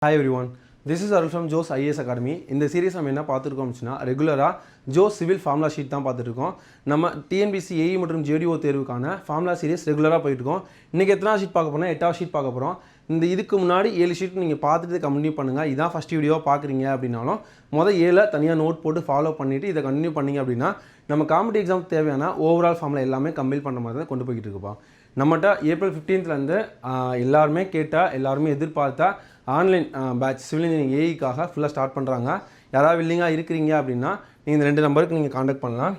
Hi everyone, this is Arul from Joe's IAS Academy. இந்த series நம்ம என்ன பார்த்துருக்கோம் அப்படின்னா ரெகுலராக ஜோஸ் சிவில் ஃபார்முலா ஷீட் தான் பார்த்துருக்கோம். நம்ம டிஎன்பிசி ஏஇ மற்றும் ஜேடிஓ தேர்வுக்கான ஃபார்முலா சீரிஸ் ரெகுலராக போயிட்டுருக்கோம். இன்றைக்கி எத்தனை ஷீட் பார்க்க போனால் 8வது ஷீட் பார்க்க போகிறோம். இதுக்கு முன்னாடி 7 ஷீட் நீங்கள் பார்த்துட்டு கண்டினியூ பண்ணுங்கள். இதான் ஃபஸ்ட் வீடியோவாக பார்க்குறீங்க அப்படின்னாலும் மொதல் 7 தனியாக நோட் போட்டு ஃபாலோ பண்ணிவிட்டு இதை கண்டினியூ பண்ணிங்க அப்படின்னா நம்ம காம்படிட்டிவ் எக்ஸாம் தேவையான ஓவரால் ஃபார்முலா எல்லாமே கம்பைல் பண்ணுற மாதிரி தான் கொண்டு போய்கிட்டு இருக்குப்பா. நம்மகிட்ட ஏப்ரல் 15th எல்லாருமே கேட்டால் எல்லாருமே எதிர்பார்த்தா ஆன்லைன் பேட்ச் சிவில் இன்ஜினியரிங் ஏஇக்காக ஃபுல்லாக ஸ்டார்ட் பண்ணுறாங்க. யாராவது வில்லிங்காக இருக்கிறீங்க அப்படின்னா நீங்கள் இந்த 2 நம்பருக்கு நீங்கள் காண்டாக்ட் பண்ணலாம்.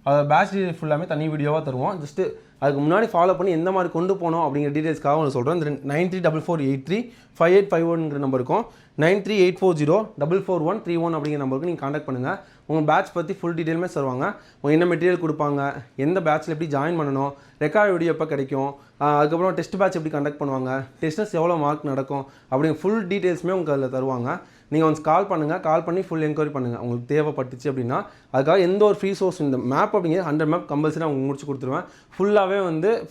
அதை பேட்ச் டீட்டெயில் ஃபுல்லாமே தனி வீடியோவாக தருவோம். ஜஸ்ட்டு அதுக்கு முன்னாடி ஃபாலோ பண்ணி எந்த மாதிரி கொண்டு போனோம் அப்படிங்கிற டீட்டெயில்ஸ்க்காக உங்களுக்கு சொல்கிறேன். இந்த 9344835851 நம்பருக்கும் 9384044131 அப்படிங்கிற நம்பருக்கு நீங்கள் காண்டாக்ட் பண்ணுங்கள். உங்கள் பேட்ச் பற்றி ஃபுல் டீட்டெயிலுமே தருவாங்க. உங்கள் என்ன மெட்டீரியல் கொடுப்பாங்க, எந்த பேட்ச்சில் எப்படி ஜாயின் பண்ணணும், ரெக்கார்ட் வீடியோ எப்போ கிடைக்கும், அதுக்கப்புறம் டெஸ்ட் பேட்ச் எப்படி கண்டக்ட் பண்ணுவாங்க, டெஸ்டர்ஸ் எவ்வளோ மார்க் நடக்கும் அப்படிங்கிற ஃபுல் டீட்டெயில்ஸுமே உங்களுக்கு அதில் தருவாங்க. நீங்கள் ஒன்ஸ் கால் பண்ணுங்கள், கால் பண்ணி ஃபுல் என்கொயரி பண்ணுங்கள் உங்களுக்கு தேவைப்பட்டுச்சு அப்படின்னா. அதுக்காக எந்த ஒரு ஃப்ரீ சோர்ஸ் இந்த மேப் அப்படிங்கிறது 100 மேப் கம்பல்சரி உங்களுக்கு முடிச்சு கொடுத்துருவேன். ஃபுல்லாகவே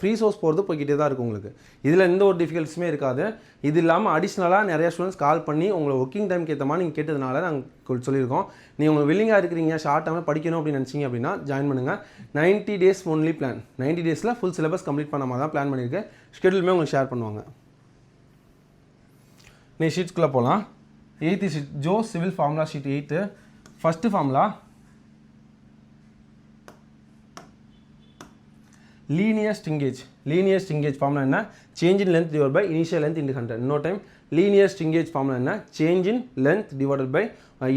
ஃப்ரீ சோர்ஸ் போகிறது போய்கிட்டே தான் இருக்கும் உங்களுக்கு. இதில் எந்த ஒரு டிஃபிகல்ட்ஸுமே இருக்காது. இது இல்லாமல் அடிஷ்னலாக நிறையா ஸ்டூடெண்ட்ஸ் கால் பண்ணி உங்களை ஒர்க்கிங் டைம்க்கு ஏற்ற மாதிரி நீங்கள் கேட்டதுனால நாங்கள் சொல்லியிருக்கோம். நீங்கள் உங்களுக்கு வில்லிங்காக இருக்கிறீங்க, ஷார்ட் டைமில் படிக்கணும் அப்படின்னு நினச்சிங்க அப்படின்னா ஜாயின் பண்ணுங்கள். 90 days ஒன்லி பிளான். 90 daysல ஃபுல் சிலபஸ் கம்ப்ளீட் பண்ண மாதிரி தான் பிளான் பண்ணியிருக்கேன். ஷெட்யூலுமே உங்களுக்கு ஷேர் பண்ணுவாங்க. நீ ஷீட்ஸ்குள்ளே போகலாம். 8th ஷீட் ஜோஸ் civil formula sheet 8. First formula linear shrinkage. Linear shrinkage formula என்ன? Change in length divide by initial length into 100. இன்னொரு டைம் லீனியர் ஸ்ட்ரிங்கேஜ் ஃபார்முலா என்ன? Change in length divided by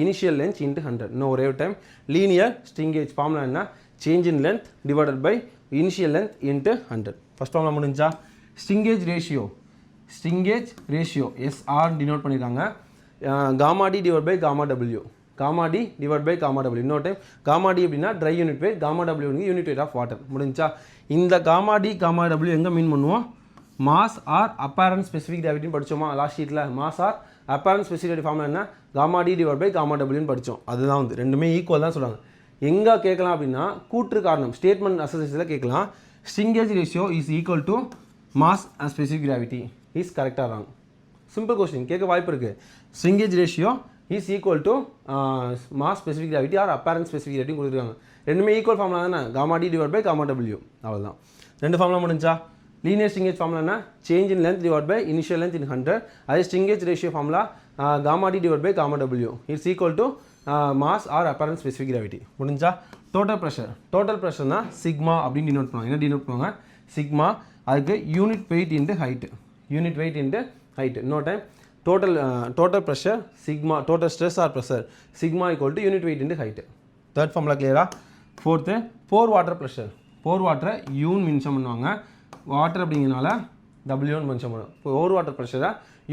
initial length into 100. இன்னும் ஒரே time linear shrinkage formula என்ன? Change in length divided by initial length into 100. First formula முடிஞ்சா. Shrinkage ratio. Shrinkage ratio SR denote பண்ணியிருக்காங்க. Gamma D divide by gamma W. Gamma D divide by gamma W. இன்னொரு time gamma D அப்படின்னா dry unit weight, gamma W unit weight of water. முடிஞ்சா. இந்த gamma D gamma W எங்கே mean பண்ணுவோம்? Mass or apparent specific கிராவிட்டின்னு படித்தோமா last ஷீட்டில்? Mass or apparent specific gravity formula என்ன? Gamma D divide by gamma டபிள்யூன்னு படித்தோம். அதுதான் ரெண்டுமே ஈக்குவல் தான் சொல்கிறாங்க. எங்கே கேட்கலாம் அப்படின்னா கூற்று காரணம் ஸ்டேட்மெண்ட் அசோசியேஷனில் கேட்கலாம். Shrinkage ratio is equal to mass and specific gravity. Is கரெக்டாக ராங்? சிம்பிள் கொஸ்டின் கேட்க வாய்ப்பு இருக்குது. Shrinkage ratio is equal to mass specific gravity or apparent specific gravity கொடுத்துருக்காங்க. ரெண்டுமே ஈக்குவல் ஃபார்முலா தானே? Gamma D divide by gamma W. அவ்வளோதான். 2 formula முடிஞ்சா. Linear shrinkage formula என்ன? Change in length divide by initial length in 100. அதே shrinkage ratio formula gamma D divide by gamma W it's equal to mass or apparent specific gravity. முடிஞ்சா. Total pressure. Total ப்ரெஷர்னா sigma அப்படின்னு denote பண்ணுவாங்க. என்ன denote பண்ணுவாங்க? Sigma. அதுக்கு unit weight into height. Unit weight into height. இன்னொரு time total pressure sigma, total stress or pressure sigma equal to unit weight into height. Third formula clear? 4th pour water pressure. pour water U mention பண்ணுவாங்க. Water அப்படிங்கிறனால W mention பண்ணுவாங்க. pour water pressure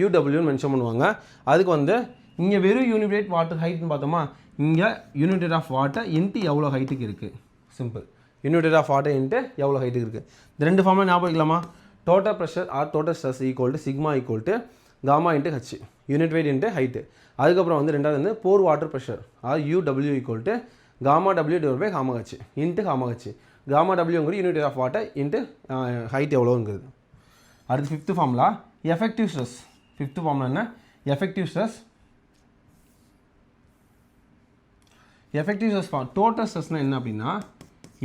UW mention பண்ணுவாங்க. அதுக்கு இங்கே வெறும் unit weight water ஹைட்னு பார்த்தோமா, இங்கே unit weight of water into எவ்வளோ ஹைட்டுக்கு இருக்குது. Simple. Unit weight of water into எவ்வளோ ஹைட்டுக்கு இருக்குது. இந்த 2 ஃபார்முலா ஞாபகம் வைக்கலாமா? Total pressure or total stress equal to sigma equal to gamma into H, unit weight into height. அதுக்கப்புறம் ரெண்டாவது pore water pressure or UW equal to gamma W divide by gamma H into gamma H. Gamma டபிள்யூங்கிறது unit of water into height எவ்வளோங்கிறது. அடுத்து 5th formula effective stress. 5th formula என்ன? Effective stress. Effective stress total ஸ்ட்ரெஸ்னால் என்ன அப்படின்னா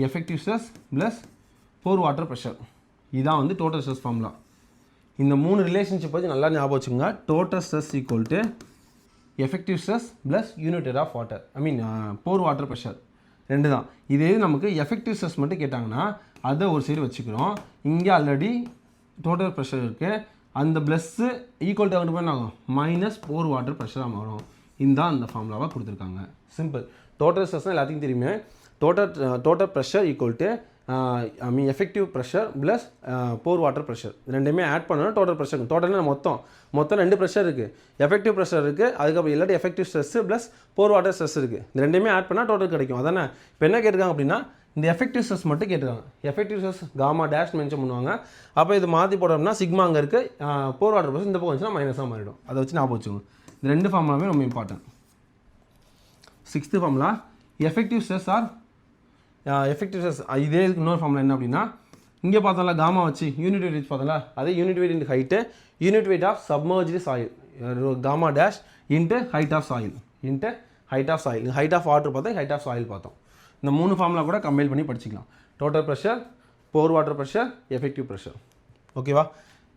effective stress plus pore water pressure. இதுதான் total stress formula. இந்த 3 relationship வச்சு நல்லா ஞாபகம் வச்சுக்கோங்க. Total stress equal to effective stress plus unit weight of water, pore water pressure. 2 தான். இதே நமக்கு எஃபெக்டிவ் ஸ்ட்ரெஸ் மட்டும் கேட்டாங்கன்னா அதை ஒரு சைடு வச்சுக்கிறோம். இங்கே ஆல்ரெடி டோட்டல் ப்ரெஷர் இருக்குது. அந்த ப்ளஸ்ஸு ஈக்குவல் டு அங்கிட்டு போய் ஆகும் மைனஸ் போர் வாட்டர் ப்ரெஷராக மாறும். இதுதான் அந்த ஃபார்முலாவாக கொடுத்துருக்காங்க. சிம்பிள். டோட்டல் ஸ்ட்ரெஸ்னால் எல்லாத்தையும் தெரியுமே. Total pressure equal to effective pressure plus pore water pressure. ரெண்டுமே ஆட் பண்ணணும் டோட்டல் ப்ரெஷர். டோட்டல்னா மொத்தம் 2 ப்ரெஷர் இருக்குது. எஃபெக்டிவ் ப்ரெஷர் இருக்குது, அதுக்கப்புறம் இல்லாட்டி effective stress plus pore water stress இருக்குது. இந்த ரெண்டுமே ஆட் பண்ணால் டோட்டல் கிடைக்கும். அதானே இப்போ என்ன கேட்டிருக்காங்க அப்படின்னா இந்த எஃபெக்டிவ் ஸ்ட்ரெஸ் மட்டும் கேட்டிருக்காங்க. Effective stress gamma dash mention பண்ணுவாங்க. அப்போ இது மாற்றி போட்டோம்னா சிக்மா அங்கே இருக்குது, போர் வாட்டர் ப்ரெஷர் இந்த பக்கம் வந்துச்சுன்னா மைனஸாக மாறிடும். அதை வச்சு ஞாபகம் வச்சுக்கோங்க. இந்த 2 ஃபார்முலாவே ரொம்ப important. 6th formula effective stress or effective stress. இதே இன்னொரு ஃபார்முலா என்ன அப்படின்னா இங்கே பார்த்தோம்ல காமா வச்சு யூனிட் வெயிட் பார்த்தோம்ல அதே unit weight into height, unit weight of submerged soil. gamma dash into height of soil into height of soil. height of water பார்த்தா height of soil பார்த்தோம். இந்த மூணு ஃபார்முலா கூட கம்பைன் பண்ணி படிச்சுக்கலாம். Total pressure, pore water pressure, effective pressure. ஓகேவா?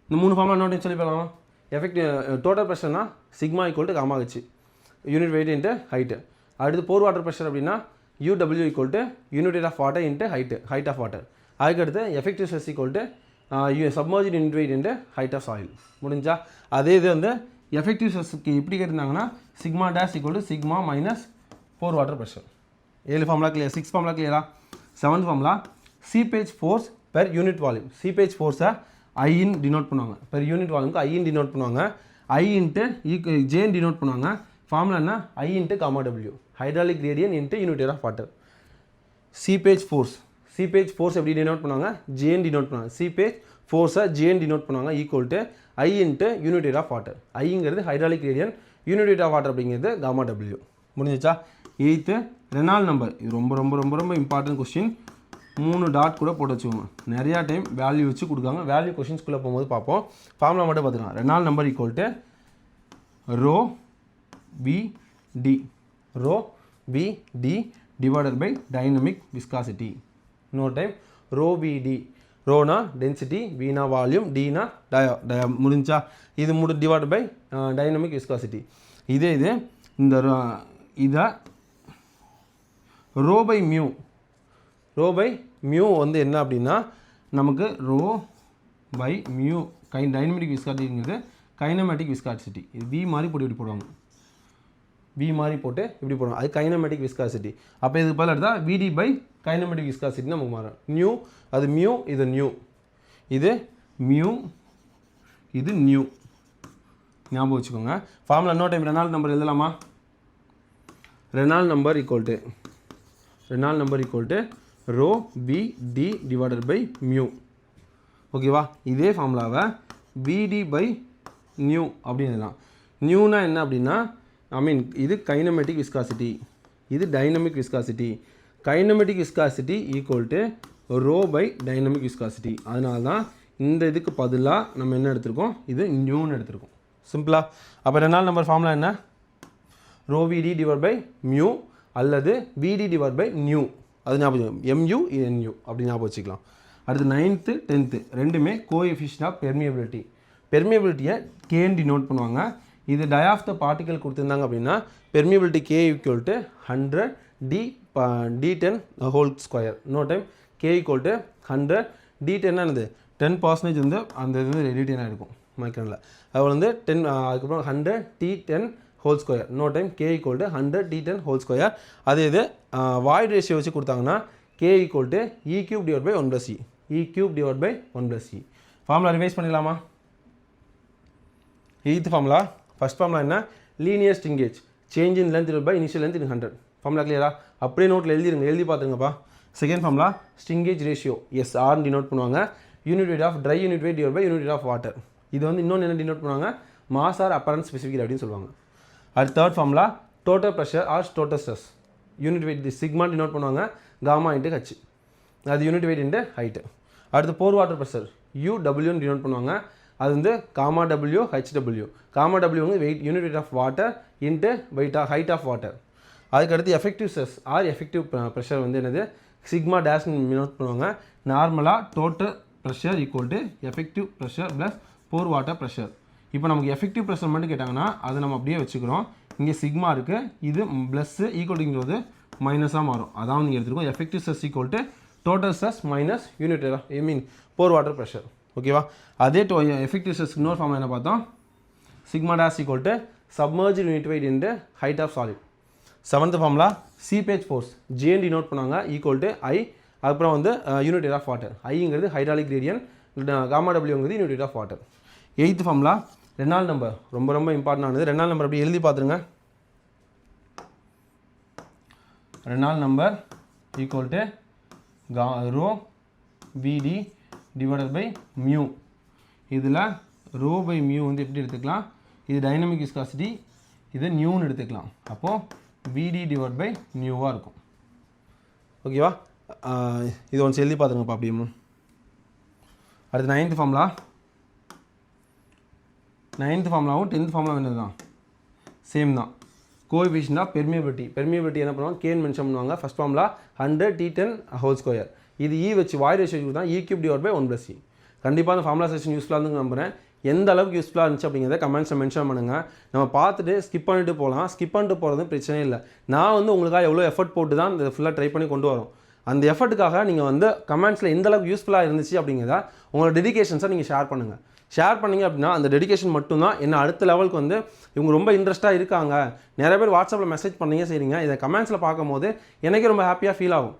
இந்த மூணு ஃபார்முலா நோட் சொல்லி பார்க்கலாம். எஃபெக்டிவ் டோட்டல் ப்ரெஷர்னா sigma equal to gamma H unit weight into height. அடுத்து போர் வாட்டர் ப்ரெஷர் அப்படின்னா UW equal to unit of water into height of water. அதுக்கடுத்து effective stress equal to submerged unit weight into height of soil. முடிஞ்சா அதே இது வந்து effective ஸ்ட்ரெஸ்க்கு எப்படி கேட்டிருந்தாங்கன்னா sigma dash equal to sigma minus pore water pressure. 7 formula clear. 6 formula கிளியரா? 7th formula seepage force per unit volume. Seepage ஃபோர்ஸை ஐன் டினோட் பண்ணுவாங்க. பெர் யூனிட் வால்யூமுக்கு ஐன் டினோட் பண்ணுவாங்க. ஐ இன்ட்டு ஜேன் டினோட் பண்ணுவாங்க. ஃபார்முலா என்ன? I into gamma W, hydraulic gradient into unit of water. Seepage force எப்படி டினோட் பண்ணுவாங்க? ஜேன் டினோட் பண்ணுவாங்க. சீபேஜ் ஃபோர்ஸை ஜேன் டினோட் பண்ணுவாங்க equal to I into unit of water. ஐங்கிறது hydraulic gradient, unit of water அப்படிங்கிறது காமா டபிள்யூ. முடிஞ்சிச்சா? 8th Reynold number. இது ரொம்ப ரொம்ப ரொம்ப ரொம்ப இம்பார்ட்டன்ட் கொஸ்டின். 3 டாட் கூட போட்டு வச்சுக்கோங்க. நிறையா டைம் வேல்யூ வச்சு கொடுக்காங்க. வேல்யூ கொஸ்டின்ஸ்குள்ளே போகும்போது பார்ப்போம். ஃபார்முலா மட்டும் பார்த்துக்கலாம். Reynold number equal to rho VD divided by dynamic viscosity. No time. Rho VD. ரோனா டென்சிட்டி, வீனா வால்யூம், டீனா முடிஞ்சா இது டிவைட் பை டைனமிக் விஸ்காசிட்டி. இது இந்த இதை ரோ பை மியூ வந்து என்ன அப்படின்னா நமக்கு ரோ பை மியூ டைனமிக் விஸ்காசிட்டிங்கிறது கைனமேட்டிக் விஸ்காசிட்டி. இது வி மாதிரி போட்டு இப்படி போடுவாங்க. வி மாதிரி போட்டு இப்படி போடுவாங்க. அது கைனமேட்டிக் விஸ்காசிட்டி. அப்போ இதுக்கு பதில் எடுத்தால் விடி பை கைனமேட்டிக் விஸ்காசிட்டி நமக்கு மாறும். நியூ அது மியூ, இது நியூ, இது மியூ, இது நியூ. ஞாபகம் வச்சுக்கோங்க. ஃபார்முலா இன்னொரு டைம் ரெனால்ட் நம்பர் எழுதலாமா? Reynold number equal to rho VD divided by mu. ஓகேவா? இதே ஃபார்முலாவை விடி பை நியூ அப்படின்னு எழுதலாம். நியூனா என்ன அப்படின்னா இது கைனமேட்டிக் விஸ்காசிட்டி, இது dynamic viscosity. Kinematic viscosity equal to rho by dynamic viscosity. அதனால தான் இந்த இதுக்கு பதிலாக நம்ம என்ன எடுத்திருக்கோம்? இது நியூன்னு எடுத்திருக்கோம். சிம்பிளா? அப்போ ரெனால்ட் நம்பர் ஃபார்முலா என்ன? Rho VD divide by mu அல்லது VD டிவைட் பை நியூ. அது ஞாபகம், MU NU அப்படி ஞாபகம் வச்சுக்கலாம். அடுத்து 9th 10th ரெண்டுமே கோஎஃபிஷியன்ட் ஆஃப் பெர்மியபிலிட்டி. பெர்மியபிலிட்டியை கேன்னு டினோட் பண்ணுவாங்க. இது டை ஆஃப் த பார்ட்டிகல் கொடுத்துருந்தாங்க அப்படின்னா permeability K equal to 100 D10 whole square. இன்னொரு time K equal to 100 D10 என்னது 10% வந்து அந்த இது வந்து D10 இருக்கும் மைக்ரானில். அது வந்து 10 அதுக்கப்புறம் 100 T10 ஹோல் ஸ்கொயர். இன்னொரு time K equal to 100 D10 whole square. அதே இது வாய்ட் ரேஷியோ வச்சு கொடுத்தாங்கன்னா K equal to E cube divide by 1+E. E cube divide by 1+E. Formula revise பண்ணிடலாமா? 8th formula. ஃபர்ஸ்ட் ஃபார்முலா என்ன? Linear shrinkage change in length by initial length in 100. Formula கிளியரா? அப்படியே நோட்டில் எழுதி பார்த்துருங்கப்பா. Second formula shrinkage ratio SR denote பண்ணுவாங்க. Unit weight of dry unit wait divide by unit of water. இது வந்து இன்னொன்று என்ன டினோட் பண்ணுவாங்க? மாஸ் ஆர் அப்பரண்ட் ஸ்பெசிஃபிக் அப்படின்னு சொல்லுவாங்க. அடுத்து third formula total pressure or total stress. Unit weight sigma denote பண்ணுவாங்க. காமா இன்ட்டு ஹச், அது யூனிட் வெயிட் இன்ட்டு ஹைட்டு. அடுத்து போர் வாட்டர் ப்ரெஷர் UWன்னு டினோட் பண்ணுவாங்க. அது வந்து gamma W HW. Gamma W வந்து weight unit weight of water into height of water. அதுக்கடுத்து effective stress or effective pressure வந்து என்னது? சிக்மா டேஷ்னு டினோட் பண்ணுவாங்க. நார்மலாக total pressure equal to effective pressure plus pore water pressure. இப்போ நமக்கு effective pressure மட்டும் கேட்டாங்கன்னா அதை நம்ம அப்படியே வச்சுக்கிறோம். இங்கே சிக்மா இருக்குது, இது ப்ளஸ்ஸு ஈக்குவல்ங்கிறது மைனஸாக மாறும். அதான் நீங்கள் எடுத்துருக்கோம். Effective stress equal to total stress minus unit pore water pressure. ஓகேவா? அதே எஃபெக்டிவ் ஸ்ட்ரெஸ் இன்னொரு ஃபார்முலா என்ன பார்த்தோம்? Sigma dash equal to submerge unit weight into height of solid. 7th formula seepage force ஜேன் டினோட் பண்ணுவாங்க ஈக்குவல் டு I. அதுக்கப்புறம் வந்து unit of water. ஐங்கிறது ஹைட்ராலிக் கிரேடியன், காமா டபிள்யூங்கிறது unit of water. 8th formula Reynold number. ரொம்ப ரொம்ப இம்பார்ட்டன்டானது. Reynold number அப்படி எழுதி பார்த்துருங்க. Reynold number equal to rho VD divided by mu. இதில் ரோ பை மியூ வந்து எப்படி எடுத்துக்கலாம்? இது டைனமிக் விஸ்காசிட்டி, இது நியூன்னு எடுத்துக்கலாம். அப்போது VD டிவைட் பை நியூவாக இருக்கும். ஓகேவா? இது ஒன்று எழுதி பார்த்துருங்கப்பா அப்படியும். அடுத்து 9th formula 9th ஃபார்முலாவும் 10th formula என்னது தான் சேம் தான். கோஎஃபிஷியன்ட் ஆஃப் பெர்மியபிலிட்டி என்ன பண்ணுவாங்க கேன்னு மென்ஷன் பண்ணுவாங்க. First formula 100 T10 whole square. இது E வச்சு வாய்ட் ரேஷியோ தான் E cube divided by 1 + E. கண்டிப்பாக அந்த ஃபார்முலா செஷன் யூஸ்ஃபுல்லாக இருந்து நம்புறேன். எந்த அளவுக்கு யூஸ்ஃபுல்லாக இருந்துச்சு அப்படிங்கிறத கமெண்ட்ஸில் மென்ஷன் பண்ணுங்கள். நம்ம பார்த்துட்டு ஸ்கிப் பண்ணிட்டு போகலாம். ஸ்கிப் பண்ணிட்டு போகிறது பிரச்சனை இல்லை. நான் வந்து உங்களுக்காக எவ்வளோ எஃபர்ட் போட்டு தான் இந்த ஃபுல்லாக ட்ரை பண்ணி கொண்டு வரோம். அந்த எஃபர்ட்டுக்காக நீங்கள் வந்து கமெண்ட்ஸில் எந்த அளவுக்கு யூஸ்ஃபுல்லாக இருந்துச்சு அப்படிங்கிறத உங்களோட டெடிகேஷன்ஸை நீங்கள் ஷேர் பண்ணுங்கள். ஷேர் பண்ணிங்க அப்படின்னா அந்த டெடிகேஷன் மட்டும்தான் என்ன அடுத்த லெவலுக்கு வந்து இவங்க ரொம்ப இன்ட்ரெஸ்ட்டாக இருக்காங்க. நிறைய பேர் வாட்ஸ்அப்பில் மெசேஜ் பண்ணீங்க செய்றீங்க. இதை கமெண்ட்ஸில் பார்க்கும்போது எனக்கே ரொம்ப ஹாப்பியாக ஃபீல் ஆகும்.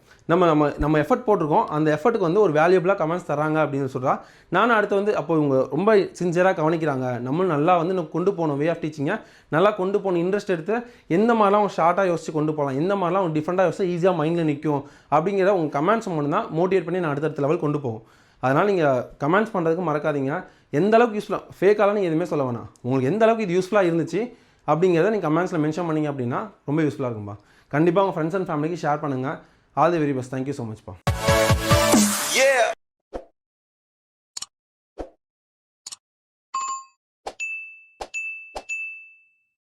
நம்ம எஃபர்ட் போட்டிருக்கோம், அந்த எஃபர்ட்டுக்கு வந்து ஒரு வேல்யூபிளாக கமெண்ட்ஸ் தராங்க அப்படின்னு சொல்கிறா. நானும் அடுத்து வந்து அப்போ இவங்க ரொம்ப சின்சியராக கவனிக்கிறாங்க, நம்மளும் நல்லா வந்து நம்ம கொண்டு போகணும், வே ஆஃப் டீச்சிங்கை நல்லா கொண்டு போகணும், இன்ட்ரெஸ்ட் எடுத்து எந்த மாதிரிலாம் அவங்க ஷார்ட்டாக யோசிச்சு கொண்டு போகலாம், எந்த மாதிரிலாம் அவங்க டிஃப்ரெண்ட்டாக யோசிச்சு ஈஸியாக மைண்டில் நிற்கும் அப்படிங்கிற உங்கள் கமெண்ட்ஸ் மட்டும் தான் மோட்டிவேட் பண்ணி நான் அடுத்தடுத்த லெவல் கொண்டு போகும். அதனால் நீங்கள் கமெண்ட்ஸ் பண்ணுறதுக்கு மறக்காதீங்க. எந்த அளவுக்கு யூஸ்ஃபுல்லாக ஃபேக்காலாம் நீங்கள் எதுவுமே சொல்ல வேணாம். உங்களுக்கு எந்த அளவுக்கு இது யூஸ்ஃபுல்லாக இருந்துச்சு அப்படிங்கிறத நீங்கள் கமெண்ட்ஸில் மென்ஷன் பண்ணிங்க அப்படின்னா ரொம்ப யூஸ்ஃபுல்லாக இருக்கும்பா. கண்டிப்பாக உங்கள் ஃப்ரெண்ட்ஸ் அண்ட் ஃபேமிலிக்கு ஷேர் பண்ணுங்கள். All the very best. Thank you so மச்ப்பா.